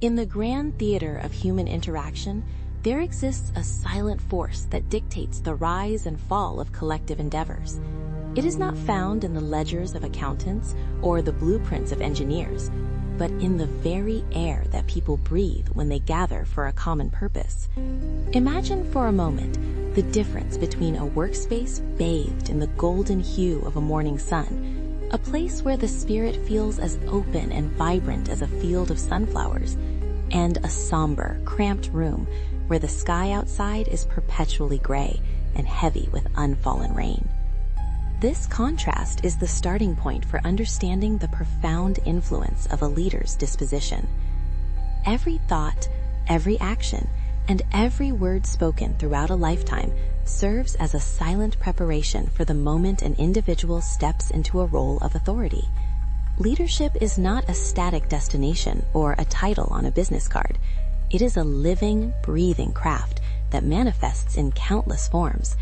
In the grand theater of human interaction, there exists a silent force that dictates the rise and fall of collective endeavors. It is not found in the ledgers of accountants or the blueprints of engineers, but in the very air that people breathe when they gather for a common purpose. Imagine for a moment the difference between a workspace bathed in the golden hue of a morning sun, a place where the spirit feels as open and vibrant as a field of sunflowers, and a somber, cramped room where the sky outside is perpetually gray and heavy with unfallen rain. This contrast is the starting point for understanding the profound influence of a leader's disposition. Every thought, every action, and every word spoken throughout a lifetime serves as a silent preparation for the moment an individual steps into a role of authority. Leadership is not a static destination or a title on a business card. It is a living, breathing craft that manifests in countless forms.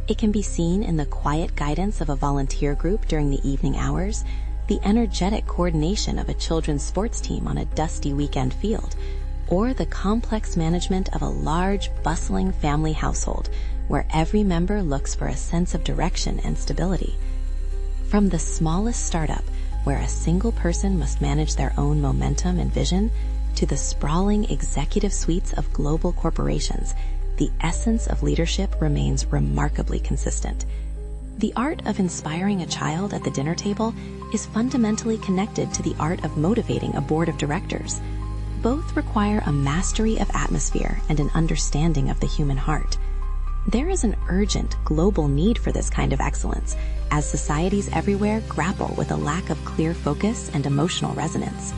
It can be seen in the quiet guidance of a volunteer group during the evening hours, the energetic coordination of a children's sports team on a dusty weekend field, or the complex management of a large, bustling family household where every member looks for a sense of direction and stability. From the smallest startup, where a single person must manage their own momentum and vision, to the sprawling executive suites of global corporations, the essence of leadership remains remarkably consistent. The art of inspiring a child at the dinner table is fundamentally connected to the art of motivating a board of directors. Both require a mastery of atmosphere and an understanding of the human heart. There is an urgent global need for this kind of excellence as societies everywhere grapple with a lack of clear focus and emotional resonance.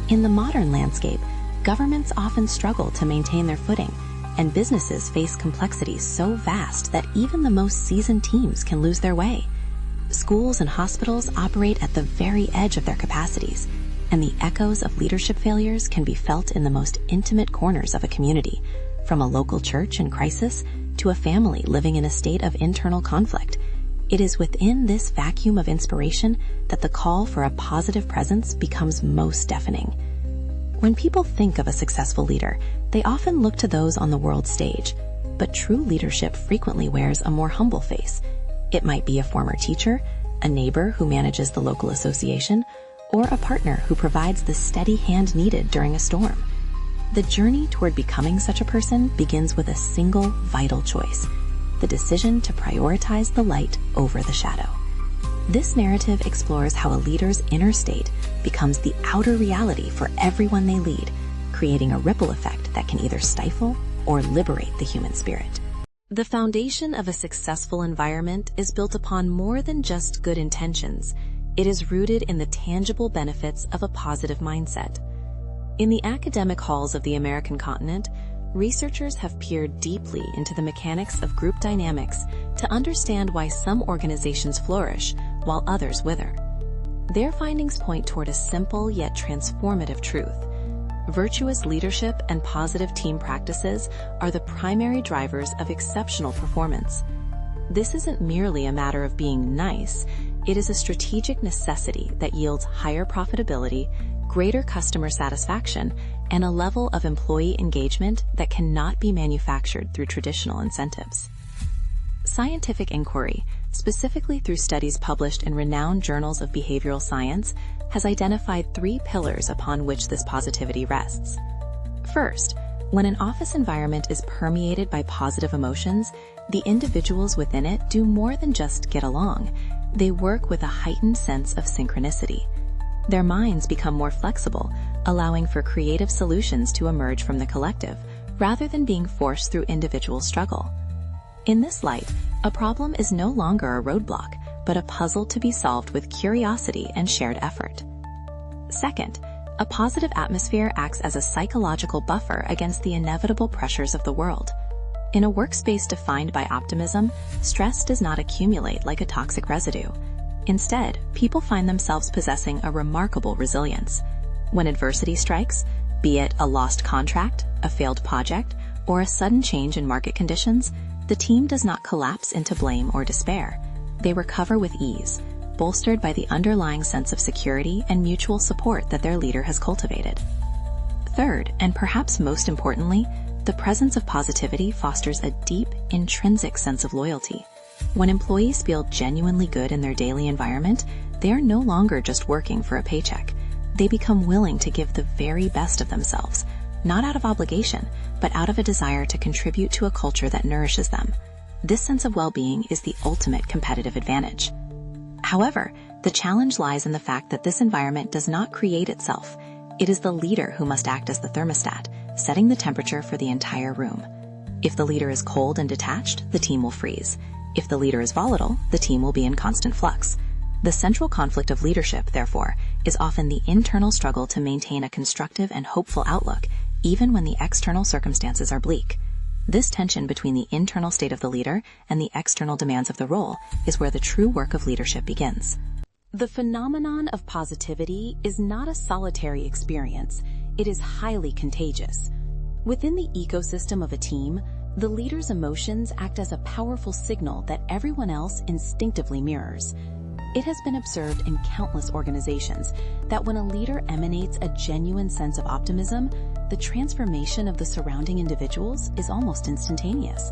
In the modern landscape, governments often struggle to maintain their footing, and businesses face complexities so vast that even the most seasoned teams can lose their way. Schools and hospitals operate at the very edge of their capacities, and the echoes of leadership failures can be felt in the most intimate corners of a community, from a local church in crisis to a family living in a state of internal conflict. It is within this vacuum of inspiration that the call for a positive presence becomes most deafening. When people think of a successful leader, they often look to those on the world stage, but true leadership frequently wears a more humble face. It might be a former teacher, a neighbor who manages the local association, or a partner who provides the steady hand needed during a storm. The journey toward becoming such a person begins with a single vital choice: the decision to prioritize the light over the shadow. This narrative explores how a leader's inner state becomes the outer reality for everyone they lead, creating a ripple effect that can either stifle or liberate the human spirit. The foundation of a successful environment is built upon more than just good intentions. It is rooted in the tangible benefits of a positive mindset. In the academic halls of the American continent, researchers have peered deeply into the mechanics of group dynamics to understand why some organizations flourish while others wither. Their findings point toward a simple yet transformative truth. Virtuous leadership and positive team practices are the primary drivers of exceptional performance. This isn't merely a matter of being nice, it is a strategic necessity that yields higher profitability, greater customer satisfaction, and a level of employee engagement that cannot be manufactured through traditional incentives. Scientific inquiry, specifically through studies published in renowned journals of behavioral science, has identified 3 pillars upon which this positivity rests. First, when an office environment is permeated by positive emotions, the individuals within it do more than just get along. They work with a heightened sense of synchronicity. Their minds become more flexible, allowing for creative solutions to emerge from the collective, rather than being forced through individual struggle. In this light, a problem is no longer a roadblock, but a puzzle to be solved with curiosity and shared effort. Second, a positive atmosphere acts as a psychological buffer against the inevitable pressures of the world. In a workspace defined by optimism, stress does not accumulate like a toxic residue. Instead, people find themselves possessing a remarkable resilience. When adversity strikes, be it a lost contract, a failed project, or a sudden change in market conditions, the team does not collapse into blame or despair. They recover with ease, bolstered by the underlying sense of security and mutual support that their leader has cultivated. Third, and perhaps most importantly, the presence of positivity fosters a deep, intrinsic sense of loyalty. When employees feel genuinely good in their daily environment, they are no longer just working for a paycheck. They become willing to give the very best of themselves, not out of obligation, but out of a desire to contribute to a culture that nourishes them. This sense of well-being is the ultimate competitive advantage. However, the challenge lies in the fact that this environment does not create itself. It is the leader who must act as the thermostat, setting the temperature for the entire room. If the leader is cold and detached, the team will freeze. If the leader is volatile, the team will be in constant flux. The central conflict of leadership, therefore, is often the internal struggle to maintain a constructive and hopeful outlook, even when the external circumstances are bleak. This tension between the internal state of the leader and the external demands of the role is where the true work of leadership begins. The phenomenon of positivity is not a solitary experience. It is highly contagious. Within the ecosystem of a team, the leader's emotions act as a powerful signal that everyone else instinctively mirrors. It has been observed in countless organizations that when a leader emanates a genuine sense of optimism, the transformation of the surrounding individuals is almost instantaneous.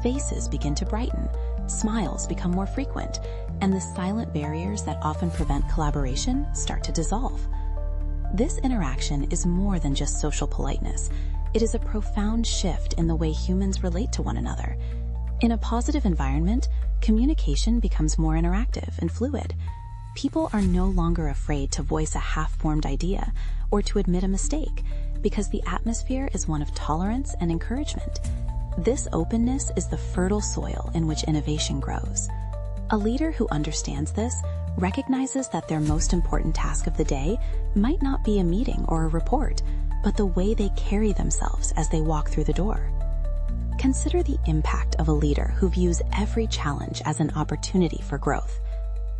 Faces begin to brighten, smiles become more frequent, and the silent barriers that often prevent collaboration start to dissolve. This interaction is more than just social politeness. It is a profound shift in the way humans relate to one another. In a positive environment, communication becomes more interactive and fluid. People are no longer afraid to voice a half-formed idea or to admit a mistake because the atmosphere is one of tolerance and encouragement. This openness is the fertile soil in which innovation grows. A leader who understands this recognizes that their most important task of the day might not be a meeting or a report, but the way they carry themselves as they walk through the door. Consider the impact of a leader who views every challenge as an opportunity for growth.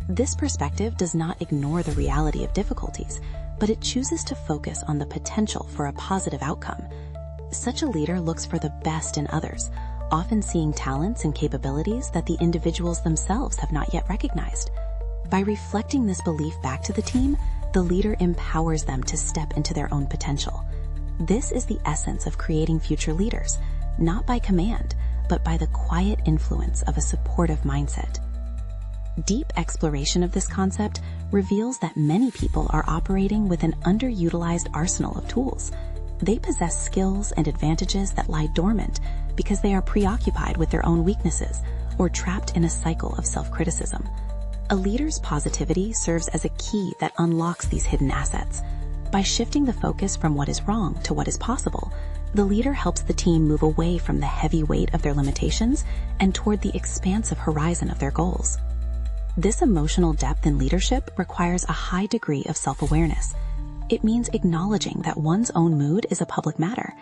This perspective does not ignore the reality of difficulties, but it chooses to focus on the potential for a positive outcome. Such a leader looks for the best in others, often seeing talents and capabilities that the individuals themselves have not yet recognized. By reflecting this belief back to the team, the leader empowers them to step into their own potential. This is the essence of creating future leaders, not by command, but by the quiet influence of a supportive mindset. Deep exploration of this concept reveals that many people are operating with an underutilized arsenal of tools. They possess skills and advantages that lie dormant because they are preoccupied with their own weaknesses or trapped in a cycle of self-criticism. A leader's positivity serves as a key that unlocks these hidden assets. By shifting the focus from what is wrong to what is possible, the leader helps the team move away from the heavy weight of their limitations and toward the expansive horizon of their goals. This emotional depth in leadership requires a high degree of self-awareness. It means acknowledging that one's own mood is a public matter.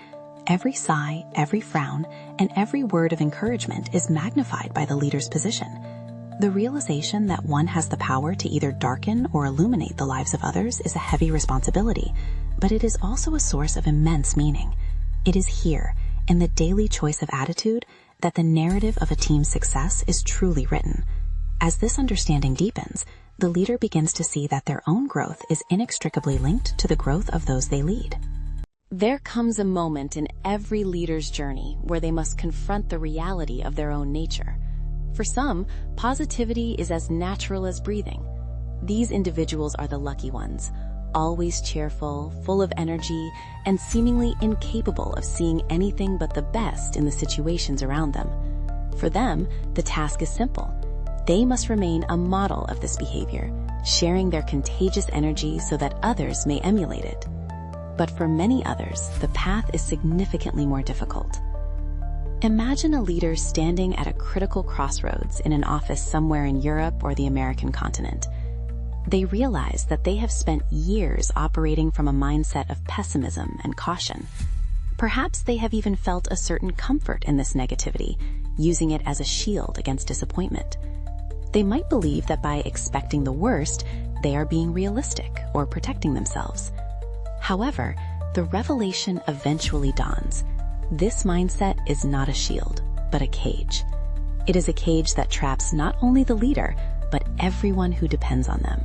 Every sigh, every frown, and every word of encouragement is magnified by the leader's position. The realization that one has the power to either darken or illuminate the lives of others is a heavy responsibility, but it is also a source of immense meaning. It is here, in the daily choice of attitude, that the narrative of a team's success is truly written. As this understanding deepens, the leader begins to see that their own growth is inextricably linked to the growth of those they lead. There comes a moment in every leader's journey where they must confront the reality of their own nature. For some, positivity is as natural as breathing. These individuals are the lucky ones, always cheerful, full of energy, and seemingly incapable of seeing anything but the best in the situations around them. For them, the task is simple. They must remain a model of this behavior, sharing their contagious energy so that others may emulate it. But for many others, the path is significantly more difficult. Imagine a leader standing at a critical crossroads in an office somewhere in Europe or the American continent. They realize that they have spent years operating from a mindset of pessimism and caution. Perhaps they have even felt a certain comfort in this negativity, using it as a shield against disappointment. They might believe that by expecting the worst, they are being realistic or protecting themselves. However, the revelation eventually dawns. This mindset is not a shield, but a cage. It is a cage that traps not only the leader, but everyone who depends on them.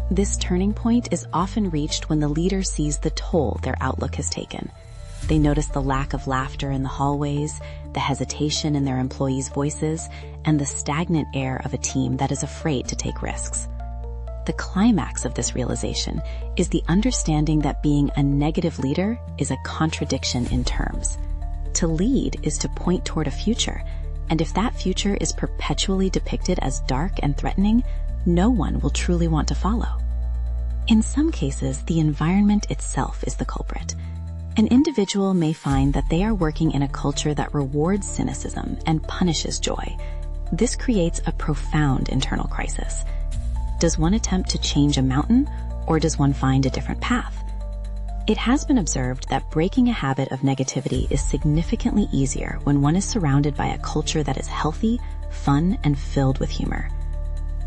This turning point is often reached when the leader sees the toll their outlook has taken. They notice the lack of laughter in the hallways, the hesitation in their employees' voices, and the stagnant air of a team that is afraid to take risks. The climax of this realization is the understanding that being a negative leader is a contradiction in terms. To lead is to point toward a future, and if that future is perpetually depicted as dark and threatening, no one will truly want to follow. In some cases, the environment itself is the culprit. An individual may find that they are working in a culture that rewards cynicism and punishes joy. This creates a profound internal crisis. Does one attempt to change a mountain, or does one find a different path? It has been observed that breaking a habit of negativity is significantly easier when one is surrounded by a culture that is healthy, fun, and filled with humor.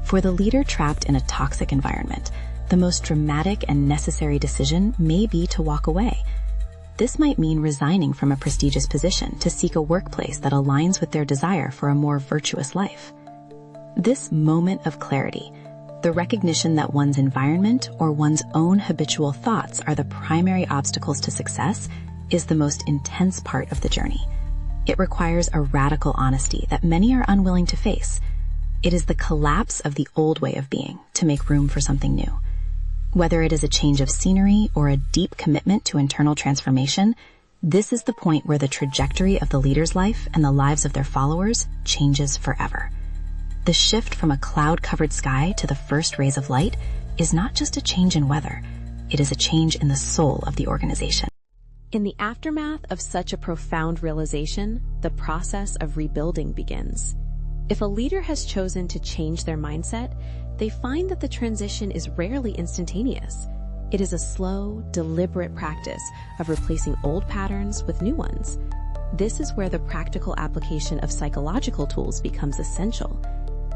For the leader trapped in a toxic environment, the most dramatic and necessary decision may be to walk away. This might mean resigning from a prestigious position to seek a workplace that aligns with their desire for a more virtuous life. This moment of clarity, the recognition that one's environment or one's own habitual thoughts are the primary obstacles to success, is the most intense part of the journey. It requires a radical honesty that many are unwilling to face. It is the collapse of the old way of being to make room for something new. Whether it is a change of scenery or a deep commitment to internal transformation, this is the point where the trajectory of the leader's life and the lives of their followers changes forever. The shift from a cloud-covered sky to the first rays of light is not just a change in weather, it is a change in the soul of the organization. In the aftermath of such a profound realization, the process of rebuilding begins. If a leader has chosen to change their mindset, they find that the transition is rarely instantaneous. It is a slow, deliberate practice of replacing old patterns with new ones. This is where the practical application of psychological tools becomes essential.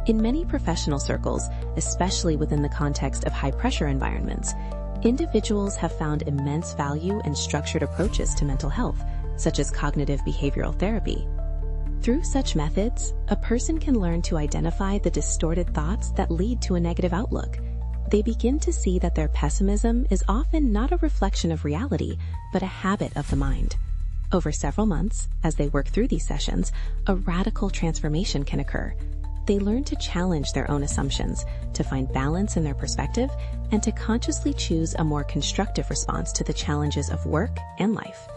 In many professional circles, especially within the context of high-pressure environments, individuals have found immense value in structured approaches to mental health, such as cognitive behavioral therapy. Through such methods, a person can learn to identify the distorted thoughts that lead to a negative outlook. They begin to see that their pessimism is often not a reflection of reality, but a habit of the mind. Over several months, as they work through these sessions, a radical transformation can occur. They learn to challenge their own assumptions, to find balance in their perspective, and to consciously choose a more constructive response to the challenges of work and life.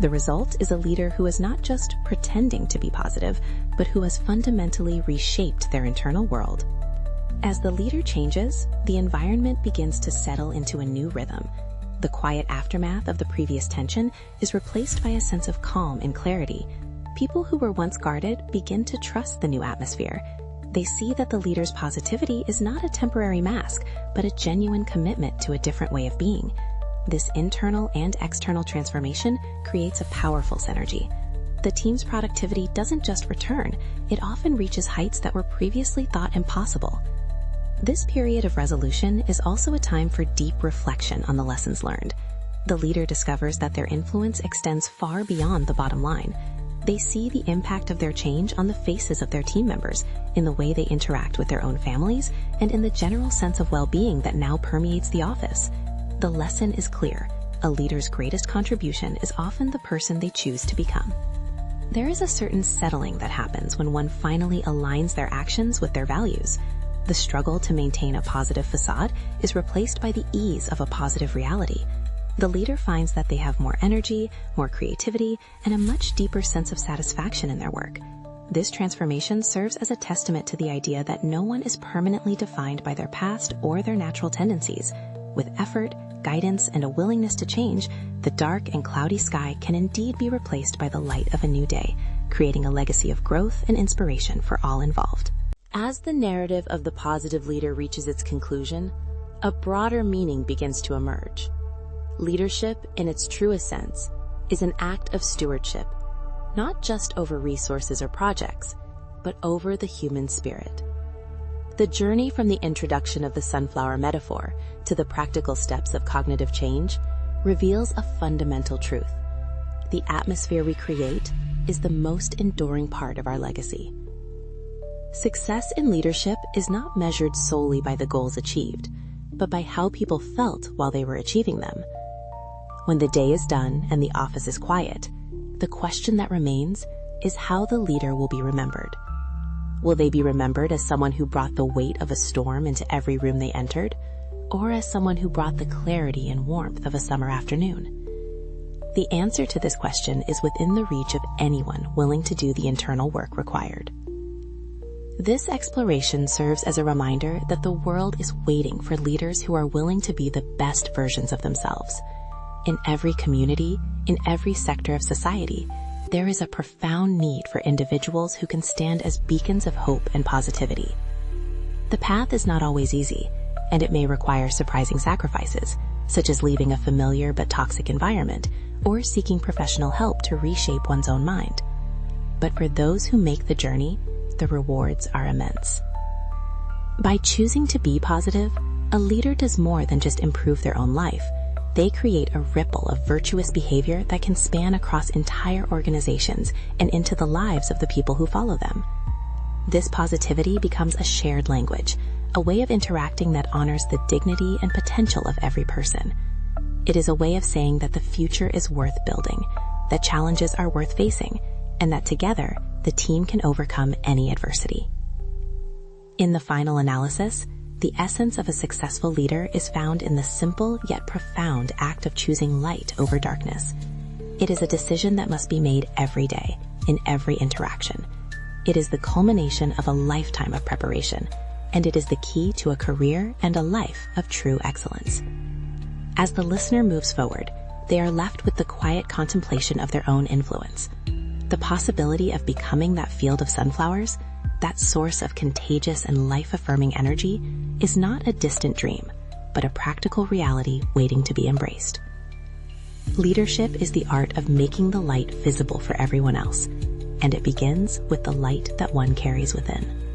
The result is a leader who is not just pretending to be positive, but who has fundamentally reshaped their internal world. As the leader changes, the environment begins to settle into a new rhythm. The quiet aftermath of the previous tension is replaced by a sense of calm and clarity. People who were once guarded begin to trust the new atmosphere. They see that the leader's positivity is not a temporary mask, but a genuine commitment to a different way of being. This internal and external transformation creates a powerful synergy. The team's productivity doesn't just return, it often reaches heights that were previously thought impossible. This period of resolution is also a time for deep reflection on the lessons learned. The leader discovers that their influence extends far beyond the bottom line. They see the impact of their change on the faces of their team members, in the way they interact with their own families, and in the general sense of well-being that now permeates the office. The lesson is clear. A leader's greatest contribution is often the person they choose to become. There is a certain settling that happens when one finally aligns their actions with their values. The struggle to maintain a positive facade is replaced by the ease of a positive reality. The leader finds that they have more energy, more creativity, and a much deeper sense of satisfaction in their work. This transformation serves as a testament to the idea that no one is permanently defined by their past or their natural tendencies. With effort, guidance, and a willingness to change, the dark and cloudy sky can indeed be replaced by the light of a new day, creating a legacy of growth and inspiration for all involved. As the narrative of the positive leader reaches its conclusion, a broader meaning begins to emerge. Leadership, in its truest sense, is an act of stewardship, not just over resources or projects, but over the human spirit. The journey from the introduction of the sunflower metaphor to the practical steps of cognitive change reveals a fundamental truth. The atmosphere we create is the most enduring part of our legacy. Success in leadership is not measured solely by the goals achieved. but by how people felt while they were achieving them. When the day is done and the office is quiet, the question that remains is how the leader will be remembered. Will they be remembered as someone who brought the weight of a storm into every room they entered, or as someone who brought the clarity and warmth of a summer afternoon? The answer to this question is within the reach of anyone willing to do the internal work required. This exploration serves as a reminder that the world is waiting for leaders who are willing to be the best versions of themselves. In every community, in every sector of society, there is a profound need for individuals who can stand as beacons of hope and positivity. The path is not always easy, and it may require surprising sacrifices, such as leaving a familiar but toxic environment or seeking professional help to reshape one's own mind. But for those who make the journey, the rewards are immense. By choosing to be positive, a leader does more than just improve their own life. They create a ripple of virtuous behavior that can span across entire organizations and into the lives of the people who follow them. This positivity becomes a shared language, a way of interacting that honors the dignity and potential of every person. It is a way of saying that the future is worth building, that challenges are worth facing, and that together, the team can overcome any adversity. In the final analysis, the essence of a successful leader is found in the simple yet profound act of choosing light over darkness. It is a decision that must be made every day, in every interaction. It is the culmination of a lifetime of preparation, and it is the key to a career and a life of true excellence. As the listener moves forward, they are left with the quiet contemplation of their own influence. The possibility of becoming that field of sunflowers, that source of contagious and life-affirming energy, is not a distant dream, but a practical reality waiting to be embraced. Leadership is the art of making the light visible for everyone else, and it begins with the light that one carries within.